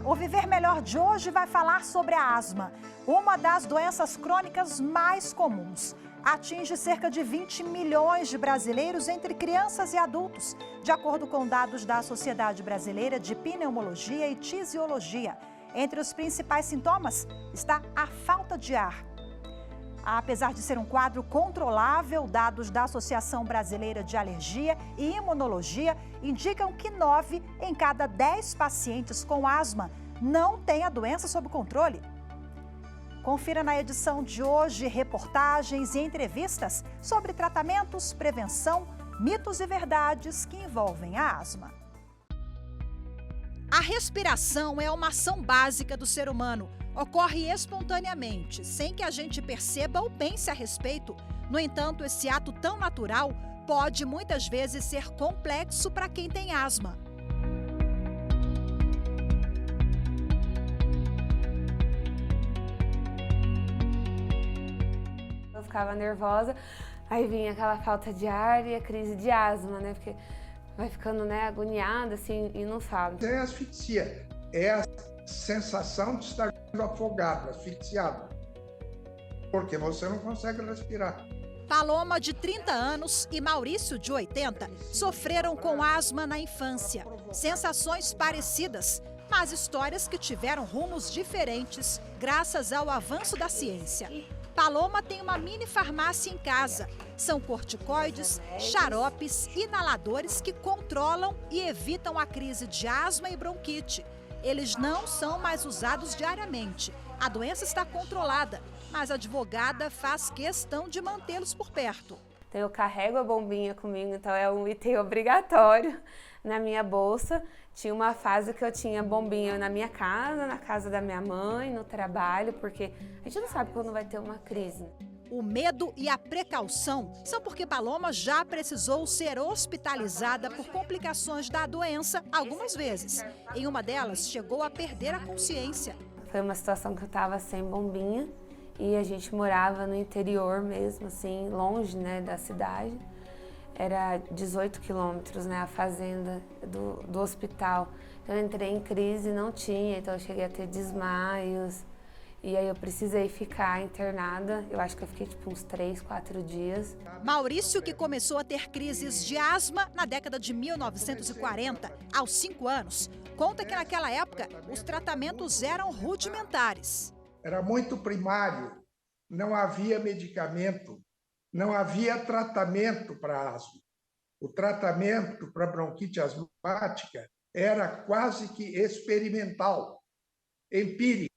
O Viver Melhor de hoje vai falar sobre a asma, uma das doenças crônicas mais comuns. Atinge cerca de 20 milhões de brasileiros entre crianças e adultos, de acordo com dados da Sociedade Brasileira de Pneumologia e Tisiologia. Entre os principais sintomas está a falta de ar. Apesar de ser um quadro controlável, dados da Associação Brasileira de Alergia e Imunologia indicam que 9 em cada 10 pacientes com asma não têm a doença sob controle. Confira na edição de hoje reportagens e entrevistas sobre tratamentos, prevenção, mitos e verdades que envolvem a asma. A respiração é uma ação básica do ser humano. Ocorre espontaneamente, sem que a gente perceba ou pense a respeito. No entanto, esse ato tão natural pode muitas vezes ser complexo para quem tem asma. Eu ficava nervosa, aí vinha aquela falta de ar e a crise de asma, né? Porque vai ficando, né, agoniada assim e não fala. É asfixia, é a sensação de estar afogado, asfixiado, porque você não consegue respirar. Paloma, de 30 anos, e Maurício, de 80, sofreram com asma na infância. Sensações parecidas, mas histórias que tiveram rumos diferentes graças ao avanço da ciência. Paloma tem uma mini farmácia em casa. São corticoides, xaropes, inaladores que controlam e evitam a crise de asma e bronquite. Eles não são mais usados diariamente. A doença está controlada, mas a advogada faz questão de mantê-los por perto. Então eu carrego a bombinha comigo, então é um item obrigatório na minha bolsa. Tinha uma fase que eu tinha bombinha na minha casa, na casa da minha mãe, no trabalho, porque a gente não sabe quando vai ter uma crise. O medo e a precaução são porque Paloma já precisou ser hospitalizada por complicações da doença algumas vezes. Em uma delas, chegou a perder a consciência. Foi uma situação que eu estava sem bombinha e a gente morava no interior mesmo, assim, longe, né, da cidade. Era 18 quilômetros, né, a fazenda do hospital. Então eu entrei em crise, não tinha, então eu cheguei a ter desmaios. E aí eu precisei ficar internada, eu acho que eu fiquei tipo uns 3, 4 dias. Maurício, que começou a ter crises de asma na década de 1940, aos 5 anos, conta que naquela época os tratamentos eram rudimentares. Era muito primário, não havia medicamento, não havia tratamento para asma. O tratamento para bronquite asmática era quase que experimental, empírico.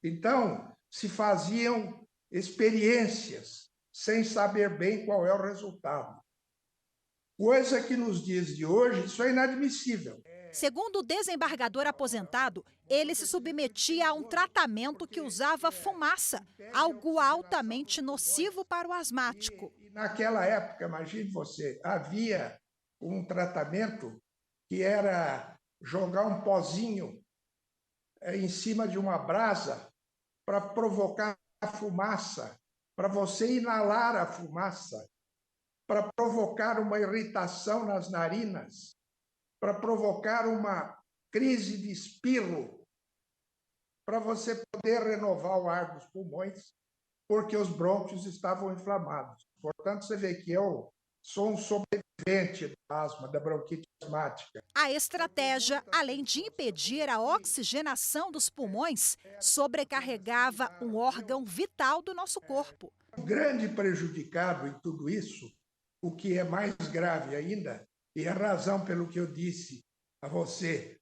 Então, se faziam experiências sem saber bem qual é o resultado. Coisa que nos dias de hoje isso é inadmissível. Segundo o desembargador aposentado, ele se submetia a um tratamento que usava fumaça, algo altamente nocivo para o asmático. E naquela época, imagine você, havia um tratamento que era jogar um pozinho em cima de uma brasa para provocar a fumaça, para você inalar a fumaça, para provocar uma irritação nas narinas, para provocar uma crise de espirro, para você poder renovar o ar dos pulmões, porque os brônquios estavam inflamados. Portanto, você vê que eu sou um sobrevivente da asma, da bronquite asmática. A estratégia, além de impedir a oxigenação dos pulmões, sobrecarregava um órgão vital do nosso corpo. O grande prejudicado em tudo isso, o que é mais grave ainda, e a razão pelo que eu disse a você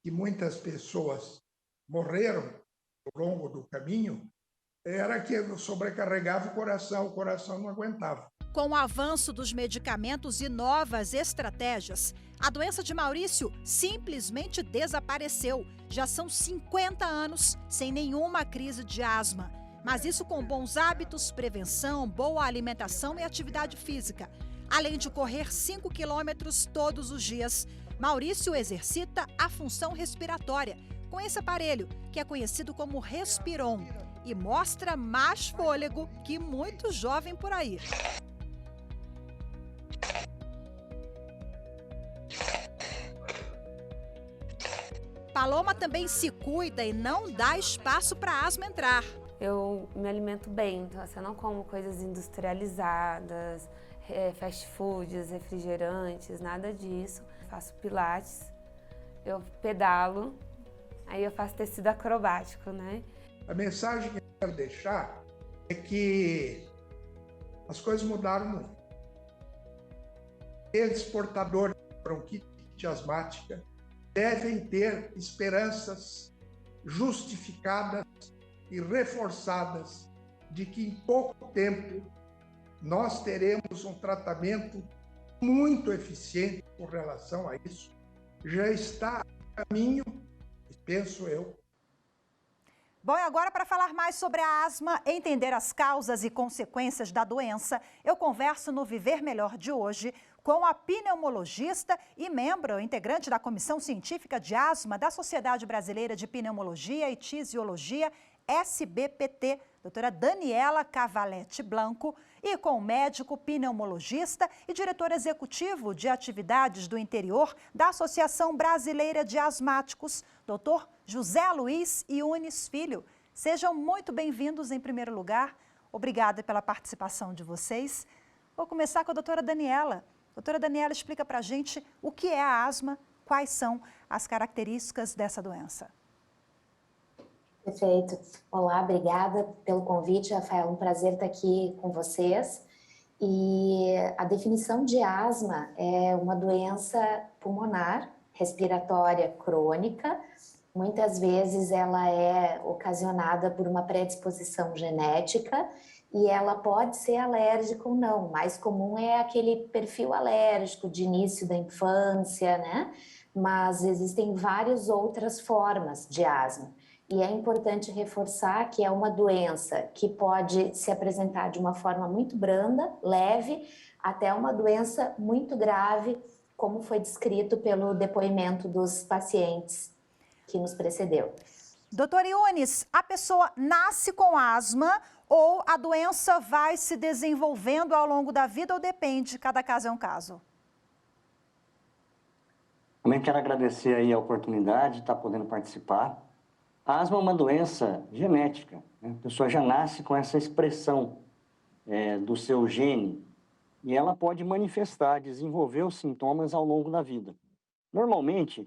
que muitas pessoas morreram ao longo do caminho, era que eu sobrecarregava o coração não aguentava. Com o avanço dos medicamentos e novas estratégias, a doença de Maurício simplesmente desapareceu. Já são 50 anos sem nenhuma crise de asma. Mas isso com bons hábitos, prevenção, boa alimentação e atividade física. Além de correr 5 quilômetros todos os dias, Maurício exercita a função respiratória com esse aparelho, que é conhecido como Respiron, e mostra mais fôlego que muito jovem por aí. Paloma também se cuida e não dá espaço para a asma entrar. Eu me alimento bem, então assim, eu não como coisas industrializadas, fast foods, refrigerantes, nada disso. Faço pilates, eu pedalo, aí eu faço tecido acrobático, né? A mensagem que eu quero deixar é que as coisas mudaram muito. Eles, portadores de bronquite asmática, devem ter esperanças justificadas e reforçadas de que em pouco tempo nós teremos um tratamento muito eficiente com relação a isso. Já está a caminho, penso eu. Bom, e agora para falar mais sobre a asma, entender as causas e consequências da doença, eu converso no Viver Melhor de hoje com a pneumologista e membro integrante da Comissão Científica de Asma da Sociedade Brasileira de Pneumologia e Tisiologia, SBPT, doutora Daniela Cavalete Blanco, e com o médico pneumologista e diretor executivo de atividades do interior da Associação Brasileira de Asmáticos, doutor José Luiz Yunes Filho. Sejam muito bem-vindos em primeiro lugar. Obrigada pela participação de vocês. Vou começar com a doutora Daniela. Doutora Daniela, explica para a gente o que é a asma, quais são as características dessa doença. Perfeito. Olá, obrigada pelo convite, Rafael. Um prazer estar aqui com vocês. E a definição de asma é uma doença pulmonar, respiratória crônica. Muitas vezes ela é ocasionada por uma predisposição genética e ela pode ser alérgica ou não. O mais comum é aquele perfil alérgico de início da infância, né? Mas existem várias outras formas de asma. E é importante reforçar que é uma doença que pode se apresentar de uma forma muito branda, leve, até uma doença muito grave, como foi descrito pelo depoimento dos pacientes que nos precedeu. Doutor Yunes, a pessoa nasce com asma ou a doença vai se desenvolvendo ao longo da vida ou depende? Cada caso é um caso. Também quero agradecer aí a oportunidade de estar podendo participar. A asma é uma doença genética, né? A pessoa já nasce com essa expressão do seu gene e ela pode manifestar, desenvolver os sintomas ao longo da vida. Normalmente,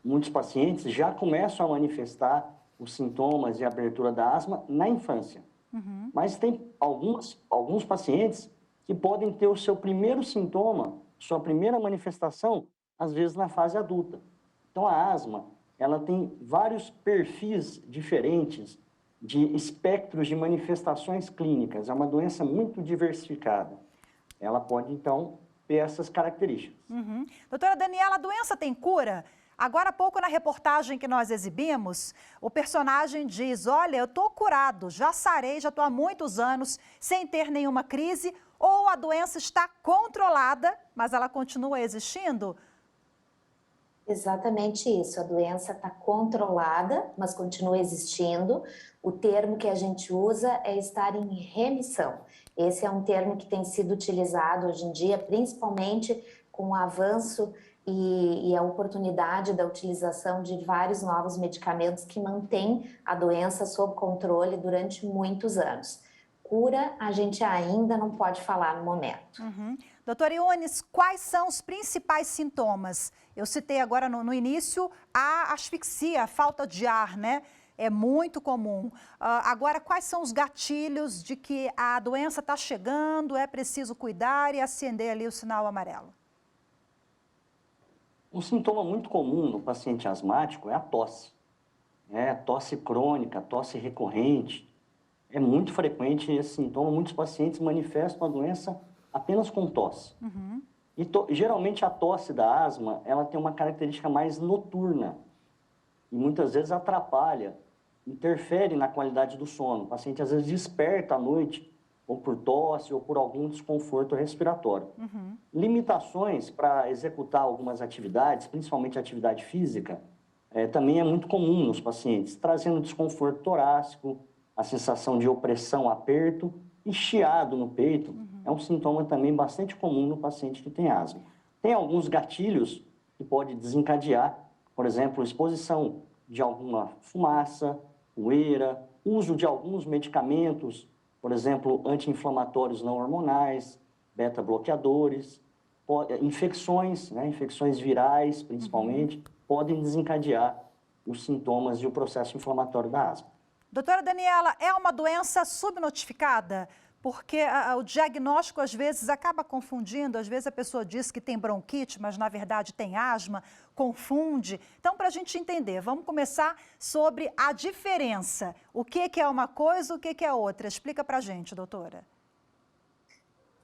muitos pacientes já começam a manifestar os sintomas e a abertura da asma na infância. Mas tem alguns pacientes que podem ter o seu primeiro sintoma, sua primeira manifestação, às vezes na fase adulta. Então, a asma, ela tem vários perfis diferentes de espectros de manifestações clínicas. É uma doença muito diversificada. Ela pode, então, ter essas características. Doutora Daniela, a doença tem cura? Agora há pouco, na reportagem que nós exibimos, o personagem diz, olha, eu estou curado, já sarei, já estou há muitos anos sem ter nenhuma crise, ou a doença está controlada, mas ela continua existindo? Exatamente isso, a doença está controlada, mas continua existindo. O termo que a gente usa é estar em remissão. Esse é um termo que tem sido utilizado hoje em dia, principalmente com o avanço e a oportunidade da utilização de vários novos medicamentos que mantêm a doença sob controle durante muitos anos. Cura, a gente ainda não pode falar no momento. Doutor Yunes, quais são os principais sintomas? Eu citei agora no início a asfixia, a falta de ar, né? É muito comum. Agora, quais são os gatilhos de que a doença está chegando, é preciso cuidar e acender ali o sinal amarelo? Um sintoma muito comum no paciente asmático é a tosse. Tosse crônica, tosse recorrente. É muito frequente esse sintoma. Muitos pacientes manifestam a doença apenas com tosse. E geralmente a tosse da asma, ela tem uma característica mais noturna. E muitas vezes atrapalha, interfere na qualidade do sono. O paciente às vezes desperta à noite, ou por tosse, ou por algum desconforto respiratório. Limitações para executar algumas atividades, principalmente atividade física, também é muito comum nos pacientes, trazendo desconforto torácico, a sensação de opressão, aperto e chiado no peito. É um sintoma também bastante comum no paciente que tem asma. Tem alguns gatilhos que pode desencadear Por exemplo, exposição de alguma fumaça, poeira, uso de alguns medicamentos, por exemplo, anti-inflamatórios não hormonais, beta-bloqueadores, infecções, né, infecções virais, principalmente, podem desencadear os sintomas e o processo inflamatório da asma. Doutora Daniela, é uma doença subnotificada? Porque o diagnóstico, às vezes, acaba confundindo. Às vezes, a pessoa diz que tem bronquite, mas, na verdade, tem asma, confunde. Então, para a gente entender, vamos começar sobre a diferença. O que é uma coisa, o que é outra? Explica para a gente, doutora.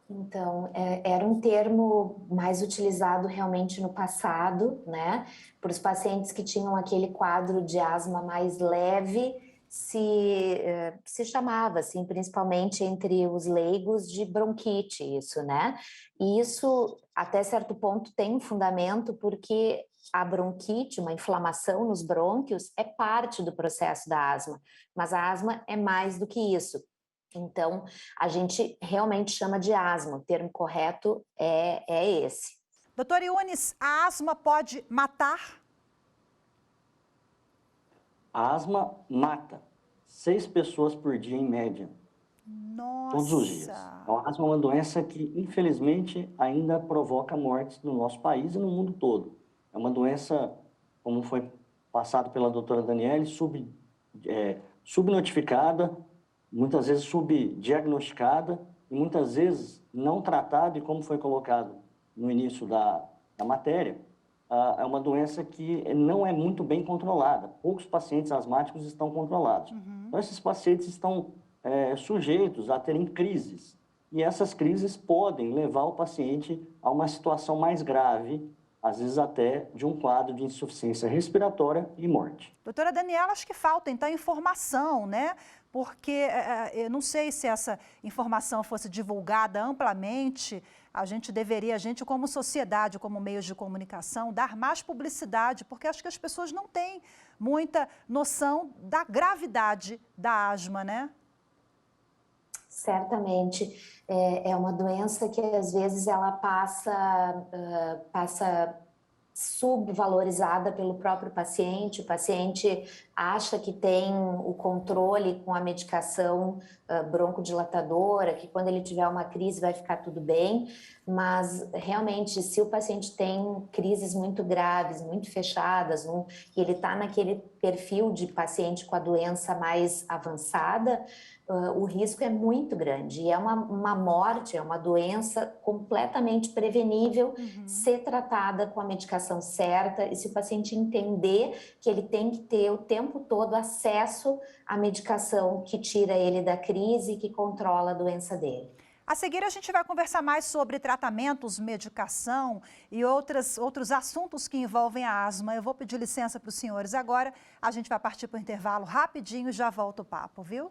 Então, era um termo mais utilizado realmente no passado, né? Para os pacientes que tinham aquele quadro de asma mais leve, se chamava, assim, principalmente entre os leigos, de bronquite, isso, né? E isso, até certo ponto, tem um fundamento, porque a bronquite, uma inflamação nos brônquios, é parte do processo da asma, mas a asma é mais do que isso. Então, a gente realmente chama de asma, o termo correto é esse. Doutor Yunis, a asma pode matar? A asma mata 6 pessoas por dia, em média. Nossa! Todos os dias. Então, a asma é uma doença que, infelizmente, ainda provoca mortes no nosso país e no mundo todo. É uma doença, como foi passado pela doutora Daniela, subnotificada, muitas vezes subdiagnosticada e muitas vezes não tratada, e como foi colocado no início da matéria, é uma doença que não é muito bem controlada. Poucos pacientes asmáticos estão controlados. Então, esses pacientes estão sujeitos a terem crises. E essas crises podem levar o paciente a uma situação mais grave, às vezes até de um quadro de insuficiência respiratória e morte. Doutora Daniela, acho que falta, então, informação, né? Porque eu não sei se essa informação fosse divulgada amplamente, a gente como sociedade, como meios de comunicação, dar mais publicidade, porque acho que as pessoas não têm muita noção da gravidade da asma, né? Certamente. É uma doença que, às vezes, ela passa subvalorizada pelo próprio paciente. O paciente acha que tem o controle com a medicação broncodilatadora, que quando ele tiver uma crise vai ficar tudo bem, mas realmente, se o paciente tem crises muito graves, muito fechadas, e ele está naquele perfil de paciente com a doença mais avançada, o risco é muito grande, e é uma morte, é uma doença completamente prevenível, ser tratada com a medicação certa, e se o paciente entender que ele tem que ter o tempo todo acesso à medicação que tira ele da crise e que controla a doença dele. A seguir, a gente vai conversar mais sobre tratamentos, medicação e outros assuntos que envolvem a asma. Eu vou pedir licença para os senhores agora, a gente vai partir para o intervalo rapidinho e já volta o papo, viu?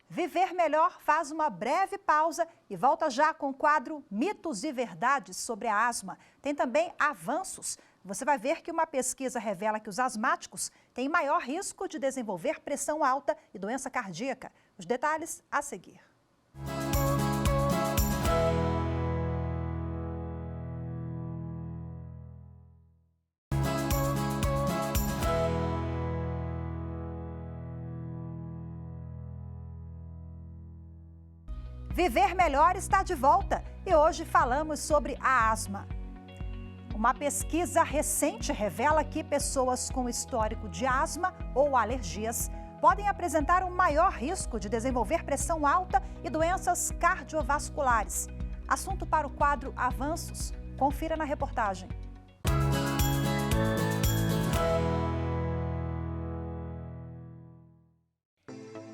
Viver Melhor faz uma breve pausa e volta já com o quadro Mitos e Verdades sobre a asma. Tem também avanços. Você vai ver que uma pesquisa revela que os asmáticos têm maior risco de desenvolver pressão alta e doença cardíaca. Os detalhes a seguir. Viver Melhor está de volta e hoje falamos sobre a asma. Uma pesquisa recente revela que pessoas com histórico de asma ou alergias podem apresentar um maior risco de desenvolver pressão alta e doenças cardiovasculares. Assunto para o quadro Avanços. Confira na reportagem.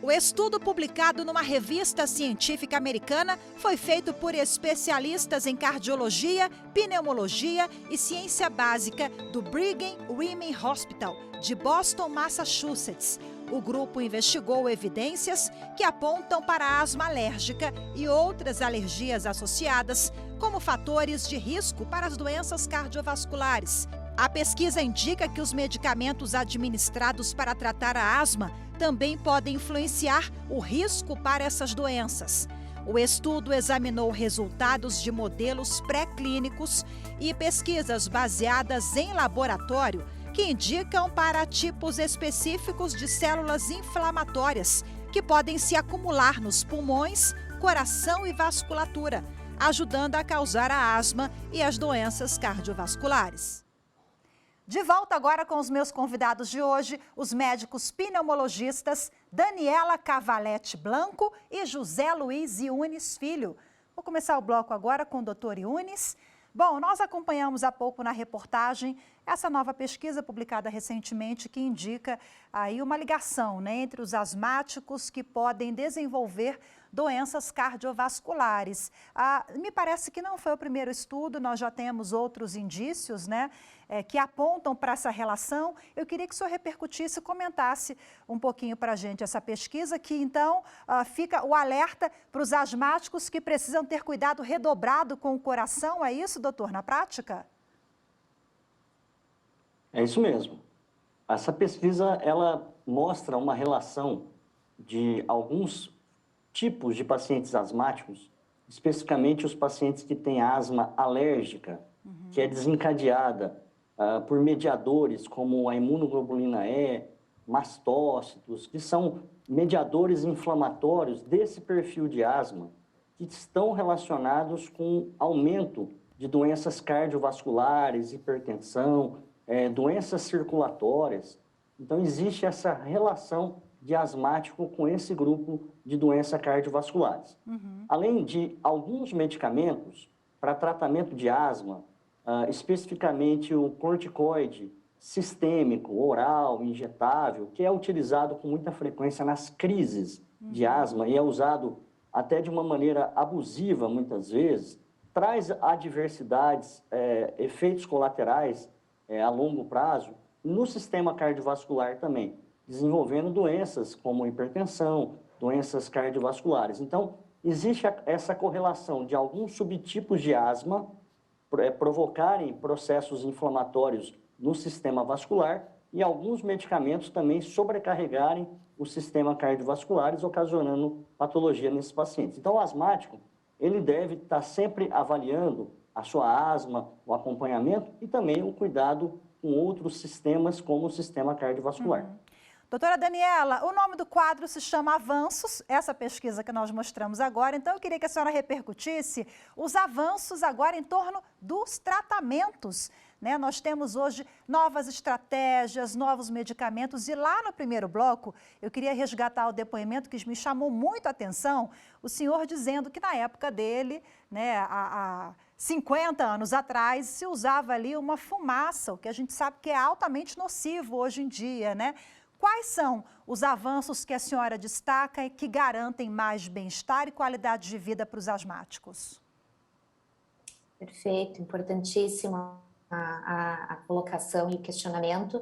O estudo publicado numa revista científica americana foi feito por especialistas em cardiologia, pneumologia e ciência básica do Brigham Women's Hospital, de Boston, Massachusetts. O grupo investigou evidências que apontam para a asma alérgica e outras alergias associadas como fatores de risco para as doenças cardiovasculares. A pesquisa indica que os medicamentos administrados para tratar a asma também podem influenciar o risco para essas doenças. O estudo examinou resultados de modelos pré-clínicos e pesquisas baseadas em laboratório que indicam para tipos específicos de células inflamatórias que podem se acumular nos pulmões, coração e vasculatura, ajudando a causar a asma e as doenças cardiovasculares. De volta agora com os meus convidados de hoje, os médicos pneumologistas Daniela Cavalete Blanco e José Luiz Yunes Filho. Vou começar o bloco agora com o Dr. Yunes. Bom, nós acompanhamos há pouco na reportagem essa nova pesquisa publicada recentemente que indica aí uma ligação, né, entre os asmáticos que podem desenvolver doenças cardiovasculares. Me parece que não foi o primeiro estudo, nós já temos outros indícios, né, que apontam para essa relação. Eu queria que o senhor repercutisse, comentasse um pouquinho para a gente essa pesquisa, que então fica o alerta para os asmáticos que precisam ter cuidado redobrado com o coração. É isso, doutor, na prática? É isso mesmo. Essa pesquisa, ela mostra uma relação de alguns tipos de pacientes asmáticos, especificamente os pacientes que têm asma alérgica, que é desencadeada por mediadores como a imunoglobulina E, mastócitos, que são mediadores inflamatórios desse perfil de asma, que estão relacionados com aumento de doenças cardiovasculares, hipertensão, doenças circulatórias. Então, existe essa relação de asmático com esse grupo de doenças cardiovasculares. Além de alguns medicamentos para tratamento de asma, especificamente o corticoide sistêmico, oral, injetável, que é utilizado com muita frequência nas crises de asma e é usado até de uma maneira abusiva, muitas vezes, traz adversidades, efeitos colaterais a longo prazo no sistema cardiovascular também, desenvolvendo doenças como hipertensão, doenças cardiovasculares. Então, existe essa correlação de alguns subtipos de asma provocarem processos inflamatórios no sistema vascular e alguns medicamentos também sobrecarregarem o sistema cardiovascular, ocasionando patologia nesses pacientes. Então, o asmático, ele deve estar sempre avaliando a sua asma, o acompanhamento e também o cuidado com outros sistemas, como o sistema cardiovascular. Doutora Daniela, o nome do quadro se chama Avanços, essa pesquisa que nós mostramos agora. Então, eu queria que a senhora repercutisse os avanços agora em torno dos tratamentos, né? Nós temos hoje novas estratégias, novos medicamentos. E lá no primeiro bloco, eu queria resgatar o depoimento que me chamou muito a atenção, o senhor dizendo que na época dele, né, há 50 anos atrás, se usava ali uma fumaça, o que a gente sabe que é altamente nocivo hoje em dia, né? Quais são os avanços que a senhora destaca e que garantem mais bem-estar e qualidade de vida para os asmáticos? Perfeito, importantíssima a colocação e o questionamento.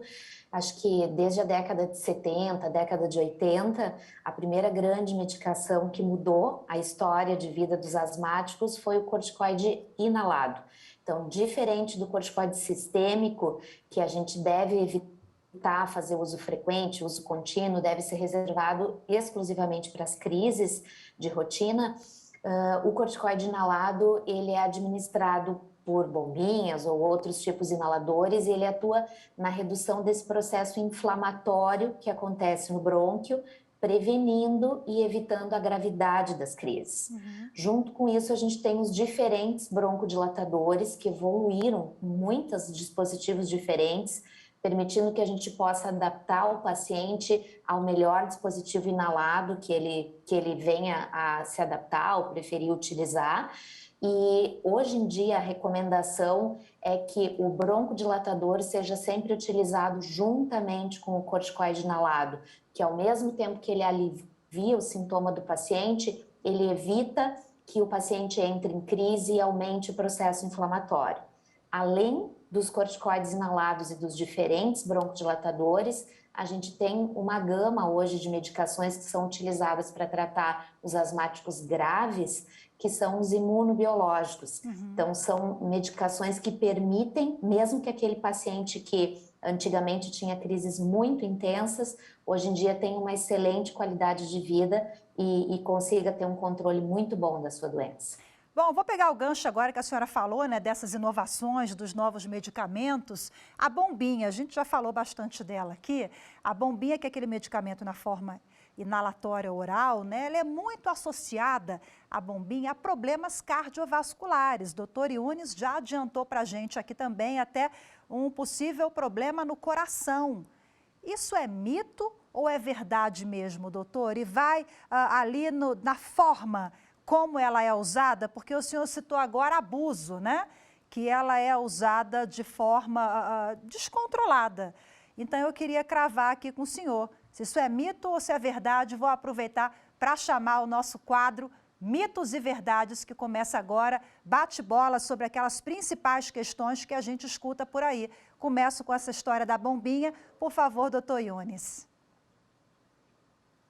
Acho que desde a década de 70, década de 80, a primeira grande medicação que mudou a história de vida dos asmáticos foi o corticoide inalado. Então, diferente do corticoide sistêmico, que a gente deve evitar fazer uso frequente, uso contínuo, deve ser reservado exclusivamente para as crises de rotina, o corticoide inalado, ele é administrado por bombinhas ou outros tipos de inaladores e ele atua na redução desse processo inflamatório que acontece no brônquio, prevenindo e evitando a gravidade das crises. Junto com isso, a gente tem os diferentes broncodilatadores que evoluíram com muitos dispositivos diferentes, permitindo que a gente possa adaptar o paciente ao melhor dispositivo inalado que ele venha a se adaptar ou preferir utilizar. E hoje em dia a recomendação é que o broncodilatador seja sempre utilizado juntamente com o corticoide inalado, que ao mesmo tempo que ele alivia o sintoma do paciente, ele evita que o paciente entre em crise e aumente o processo inflamatório. Além dos corticoides inalados e dos diferentes broncodilatadores, a gente tem uma gama hoje de medicações que são utilizadas para tratar os asmáticos graves, que são os imunobiológicos. Então, são medicações que permitem, mesmo que aquele paciente que antigamente tinha crises muito intensas, hoje em dia tem uma excelente qualidade de vida e consiga ter um controle muito bom da sua doença. Bom, vou pegar o gancho agora que a senhora falou, né, dessas inovações, dos novos medicamentos. A bombinha, a gente já falou bastante dela aqui. A bombinha, que é aquele medicamento na forma inalatória oral, né, ela é muito associada, a bombinha, a problemas cardiovasculares. Doutor Yunis já adiantou para a gente aqui também até um possível problema no coração. Isso é mito ou é verdade mesmo, doutor? E vai ali na forma como ela é usada, porque o senhor citou agora abuso, né? Que ela é usada de forma descontrolada. Então, eu queria cravar aqui com o senhor, se isso é mito ou se é verdade. Vou aproveitar para chamar o nosso quadro Mitos e Verdades, que começa agora, bate-bola sobre aquelas principais questões que a gente escuta por aí. Começo com essa história da bombinha. Por favor, doutor Yunis.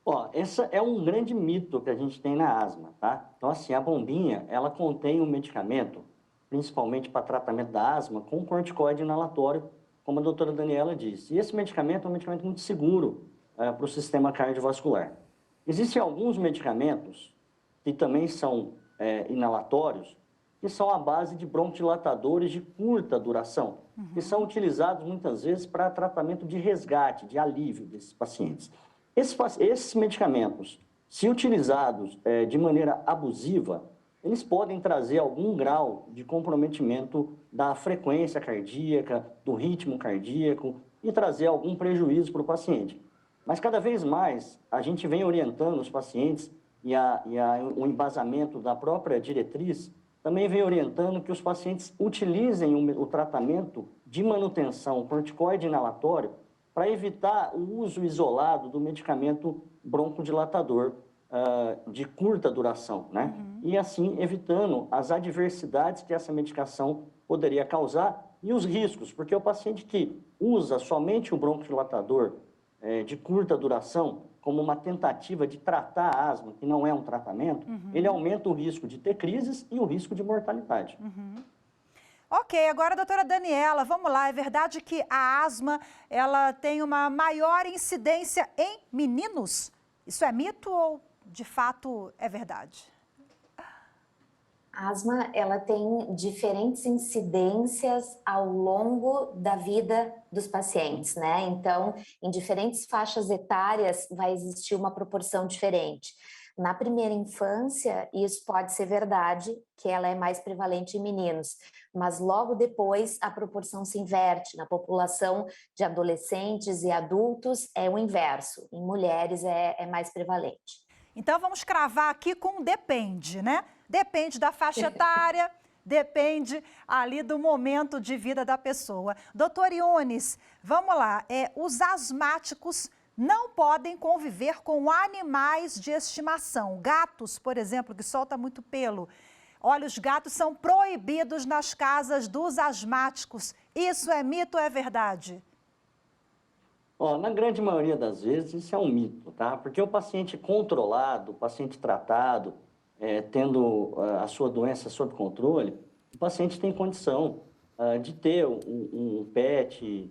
Ó, esse é um grande mito que a gente tem na asma, tá? Então, assim, a bombinha, ela contém um medicamento, principalmente para tratamento da asma, com corticoide inalatório, como a doutora Daniela disse. E esse medicamento é um medicamento muito seguro para o sistema cardiovascular. Existem alguns medicamentos que também são inalatórios, que são à base de broncodilatadores de curta duração, que são utilizados muitas vezes para tratamento de resgate, de alívio desses pacientes. Esses medicamentos, se utilizados de maneira abusiva, eles podem trazer algum grau de comprometimento da frequência cardíaca, do ritmo cardíaco e trazer algum prejuízo para o paciente. Mas cada vez mais a gente vem orientando os pacientes e o embasamento da própria diretriz também vem orientando que os pacientes utilizem o tratamento de manutenção corticoide inalatório para evitar o uso isolado do medicamento broncodilatador de curta duração, né? E assim evitando as adversidades que essa medicação poderia causar e os riscos, porque o paciente que usa somente o broncodilatador de curta duração como uma tentativa de tratar a asma, que não é um tratamento, ele aumenta o risco de ter crises e o risco de mortalidade. Ok, agora, doutora Daniela, vamos lá. É verdade que a asma ela tem uma maior incidência em meninos? Isso é mito ou, de fato, é verdade? A asma, ela tem diferentes incidências ao longo da vida dos pacientes, né? Então, em diferentes faixas etárias vai existir uma proporção diferente. Na primeira infância, isso pode ser verdade, que ela é mais prevalente em meninos, mas logo depois a proporção se inverte. Na população de adolescentes e adultos é o inverso, em mulheres é mais prevalente. Então vamos cravar aqui com depende, né? Depende da faixa etária, depende ali do momento de vida da pessoa. Doutor Yunis, vamos lá, os asmáticos não podem conviver com animais de estimação. Gatos, por exemplo, que soltam muito pelo. Olha, os gatos são proibidos nas casas dos asmáticos. Isso é mito ou é verdade? Ó, na grande maioria das vezes, isso é um mito, tá? Porque o paciente controlado, o paciente tratado, tendo a sua doença sob controle, o paciente tem condição de ter um pet,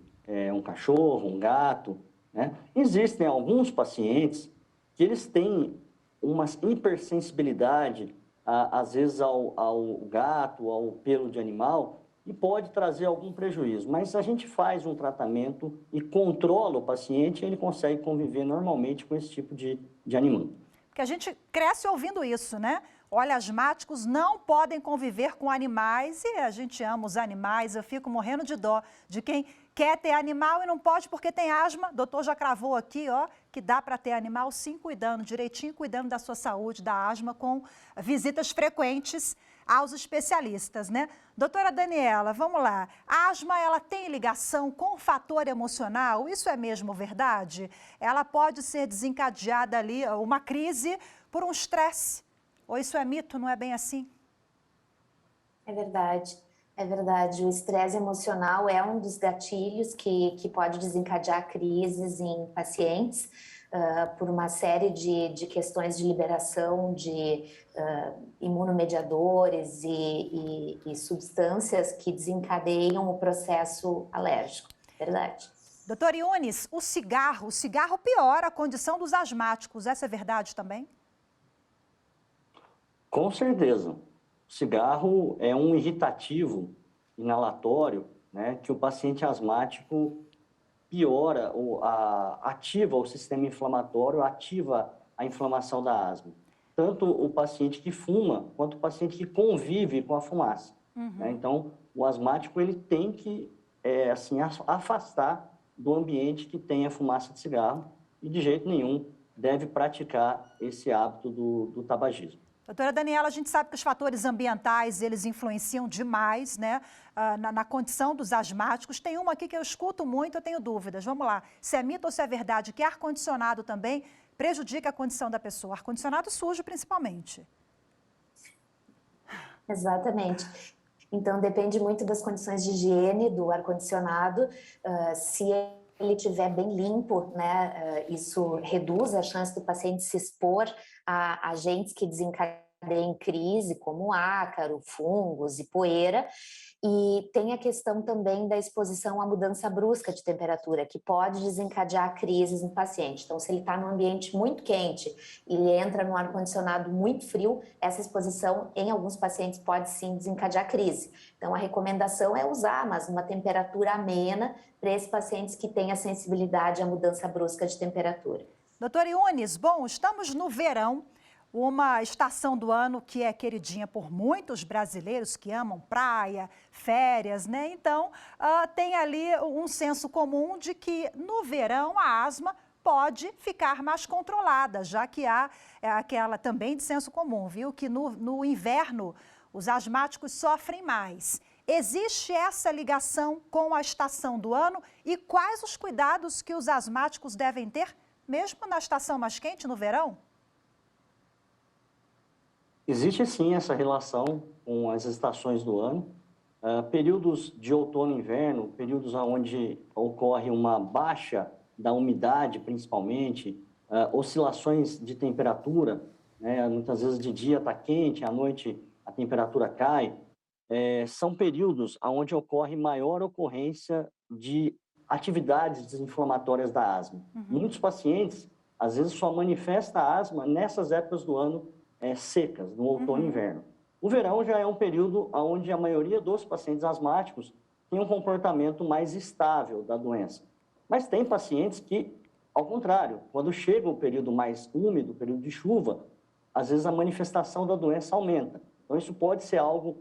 um cachorro, um gato, né? Existem alguns pacientes que eles têm uma hipersensibilidade, às vezes, ao gato, ao pelo de animal, e pode trazer algum prejuízo. Mas a gente faz um tratamento e controla o paciente e ele consegue conviver normalmente com esse tipo de animal. Porque a gente cresce ouvindo isso, né? Olha, asmáticos não podem conviver com animais e a gente ama os animais. Eu fico morrendo de dó de quem quer ter animal e não pode porque tem asma. O doutor já cravou aqui, ó, que dá para ter animal sim, cuidando direitinho, cuidando da sua saúde, da asma, com visitas frequentes aos especialistas, né? Doutora Daniela, vamos lá. A asma, ela tem ligação com o fator emocional? Isso é mesmo verdade? Ela pode ser desencadeada ali, uma crise, por um estresse? Ou isso é mito, não é bem assim? É verdade, é verdade. O estresse emocional é um dos gatilhos que pode desencadear crises em pacientes por uma série de questões de liberação de imunomediadores e substâncias que desencadeiam o processo alérgico. Verdade. Doutor Yunis, o cigarro piora a condição dos asmáticos. Essa é verdade também? Com certeza. O cigarro é um irritativo inalatório, né, que o paciente asmático piora, ativa o sistema inflamatório, ativa a inflamação da asma. Tanto o paciente que fuma, quanto o paciente que convive com a fumaça. Né? Então, o asmático ele tem que assim, afastar do ambiente que tenha fumaça de cigarro e, de jeito nenhum, deve praticar esse hábito do tabagismo. Doutora Daniela, a gente sabe que os fatores ambientais, eles influenciam demais, né, na condição dos asmáticos. Tem uma aqui que eu escuto muito, eu tenho dúvidas. Vamos lá, se é mito ou se é verdade que ar-condicionado também prejudica a condição da pessoa? Ar-condicionado sujo, principalmente. Exatamente. Então, depende muito das condições de higiene do ar-condicionado. Se ele estiver bem limpo, né, isso reduz a chance do paciente se expor a agentes que desencadeiem crise, como ácaro, fungos e poeira. E tem a questão também da exposição à mudança brusca de temperatura, que pode desencadear crises no paciente. Então, se ele está num ambiente muito quente e ele entra num ar-condicionado muito frio, essa exposição em alguns pacientes pode sim desencadear crise. Então, a recomendação é usar, mas numa temperatura amena para esses pacientes que têm a sensibilidade à mudança brusca de temperatura. Doutor Yunis, bom, estamos no verão, uma estação do ano que é queridinha por muitos brasileiros que amam praia, férias, né? Então, tem ali um senso comum de que no verão a asma pode ficar mais controlada, já que há aquela também de senso comum, viu? Que no inverno os asmáticos sofrem mais. Existe essa ligação com a estação do ano e quais os cuidados que os asmáticos devem ter, mesmo na estação mais quente, no verão? Existe sim essa relação com as estações do ano. Períodos de outono e inverno, períodos onde ocorre uma baixa da umidade, principalmente, oscilações de temperatura, né? Muitas vezes de dia está quente, à noite a temperatura cai. São períodos onde ocorre maior ocorrência de atividades desinflamatórias da asma. Muitos pacientes, às vezes, só manifestam a asma nessas épocas do ano secas, no outono e inverno. O verão já é um período onde a maioria dos pacientes asmáticos tem um comportamento mais estável da doença. Mas tem pacientes que, ao contrário, quando chega o período mais úmido, o período de chuva, às vezes a manifestação da doença aumenta. Então, isso pode ser algo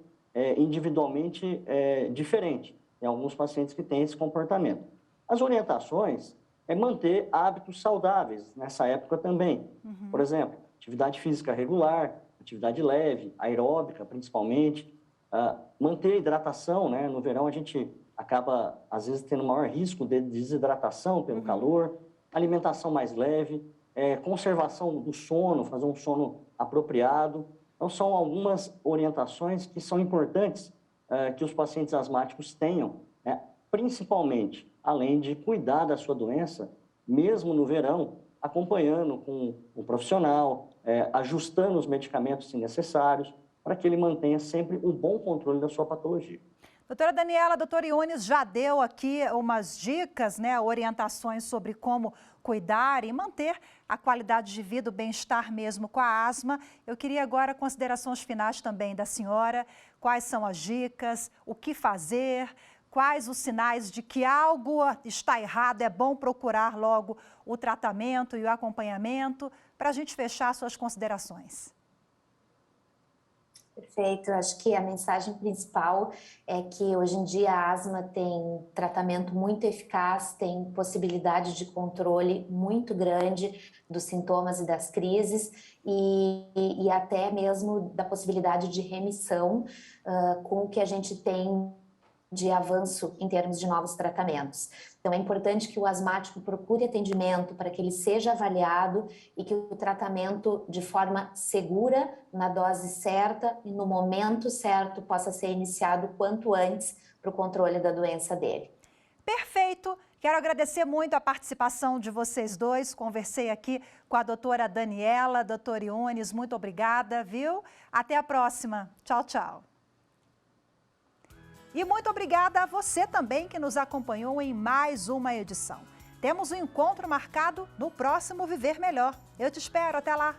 individualmente diferente. Tem alguns pacientes que têm esse comportamento. As orientações é manter hábitos saudáveis nessa época também. Por exemplo, atividade física regular, atividade leve, aeróbica principalmente, manter a hidratação, né? No verão a gente acaba, às vezes, tendo maior risco de desidratação pelo calor, alimentação mais leve, conservação do sono, fazer um sono apropriado. Então, são algumas orientações que são importantes que os pacientes asmáticos tenham, né? Principalmente, além de cuidar da sua doença, mesmo no verão, acompanhando com o profissional, ajustando os medicamentos se necessários, para que ele mantenha sempre um bom controle da sua patologia. Doutora Daniela, doutor Yunis já deu aqui umas dicas, né, orientações sobre como cuidar e manter a qualidade de vida, o bem-estar mesmo com a asma. Eu queria agora considerações finais também da senhora. Quais são as dicas, o que fazer, quais os sinais de que algo está errado, é bom procurar logo o tratamento e o acompanhamento, para a gente fechar suas considerações. Perfeito, acho que a mensagem principal é que hoje em dia a asma tem tratamento muito eficaz, tem possibilidade de controle muito grande dos sintomas e das crises e até mesmo da possibilidade de remissão com o que a gente tem de avanço em termos de novos tratamentos. Então, é importante que o asmático procure atendimento para que ele seja avaliado e que o tratamento, de forma segura, na dose certa e no momento certo, possa ser iniciado quanto antes para o controle da doença dele. Perfeito! Quero agradecer muito a participação de vocês dois. Conversei aqui com a doutora Daniela, doutor Yunis, muito obrigada, viu? Até a próxima. Tchau, tchau. E muito obrigada a você também que nos acompanhou em mais uma edição. Temos um encontro marcado no próximo Viver Melhor. Eu te espero, até lá!